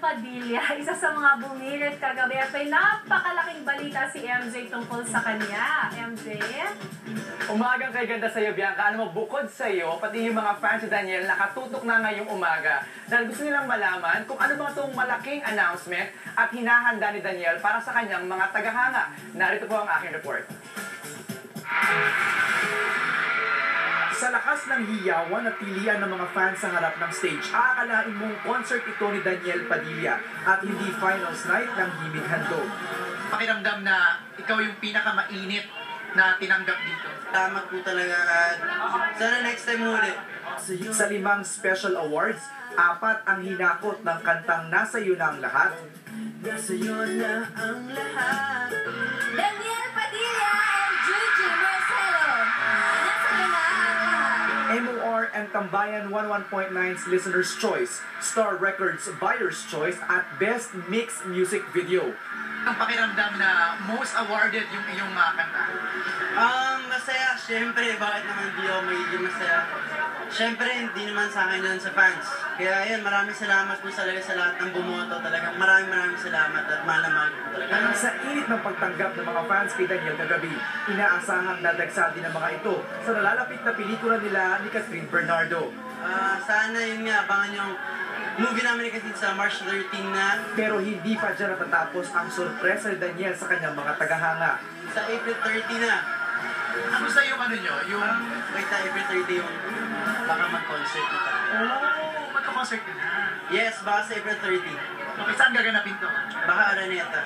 Padilla, isa sa mga bumilit kagabi at may napakalaking balita si MJ tungkol sa kanya. MJ? Umagang kay ganda sa'yo, Bianca. Ano mo, bukod sa'yo, pati yung mga fans ni Daniel nakatutok na ngayong umaga. Dahil gusto nilang malaman kung ano ba itong malaking announcement at hinahanda ni Daniel para sa kanyang mga tagahanga. Narito po ang aking report. Sa lakas ng hiyawan at tilian ng mga fans sa harap ng stage, aakalain mong concert ito ni Daniel Padilla at hindi finals night ng Himig Handog. Pakiramdam na ikaw yung pinakamainit na tinanggap dito. Tama po talaga at sana next time ulit. Sa 5 special awards, 4 ang hinakot ng kantang Nasa Iyo Na Ang Lahat. Nasa iyo na ang lahat. Daniel Padilla and Gigi Marcelo. Nasa iyo na ang lahat. MOR and Tambayan 11.9's Listener's Choice, Star Records Buyer's Choice at Best Mixed Music Video. Ang pakiramdam na most awarded yung iyong kanta. Masaya. Siyempre, bakit naman di ako magiging masaya? Siyempre, hindi naman sa akin yun sa fans. Kaya yun, maraming salamat po talaga sa lahat ng bumoto. Talagang maraming salamat at mahal na mahal po talaga. Sa init ng pagtanggap ng mga fans kay Daniel kagabi, inaasahang dadagsa din ang mga ito sa nalalapit na pelikula nila ni Catherine Bernardo. Sana yun nga, abangan yung movie namin ni Catherine sa March 13 na. Pero hindi pa dyan natatapos ang sorpresa ni Daniel sa kanyang mga tagahanga. Sa April 30 na. Ano sa yung ano nyo? Yung... Wait, April 30 yung baka mag-concert na tayo. Oh, magka-concert ka na. Yes, baka sa April 30. Okay, saan gaganapin to? Baka Araneta.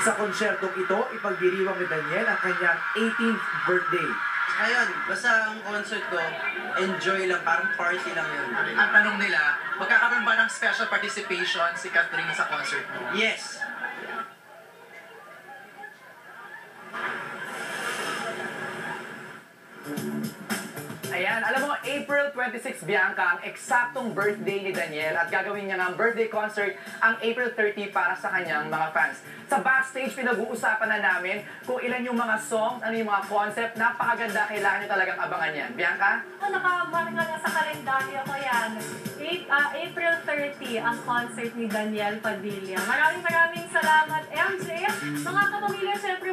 Sa konsyertong ito, ipagdiriwang ni Daniel ang kanyang 18th birthday. Ayun, basta ang concert ko, enjoy lang, parang party lang yun. Ang tanong nila, magkakaroon ba ng special participation si Catherine sa concert mo? Yes. Ayan, alam mo, April 26, Bianca, ang eksaktong birthday ni Daniel at gagawin niya ng birthday concert ang April 30 para sa kanyang mga fans. Sa backstage, pinag-uusapan na namin kung ilan yung mga songs, ano yung mga concept, napakaganda, kailangan niyo talagang abangan yan. Bianca? Nakamarka na sa kalendaryo ko yan. April 30 ang concert ni Daniel Padilla. Maraming salamat, MJ. Mga kapamilya, syempre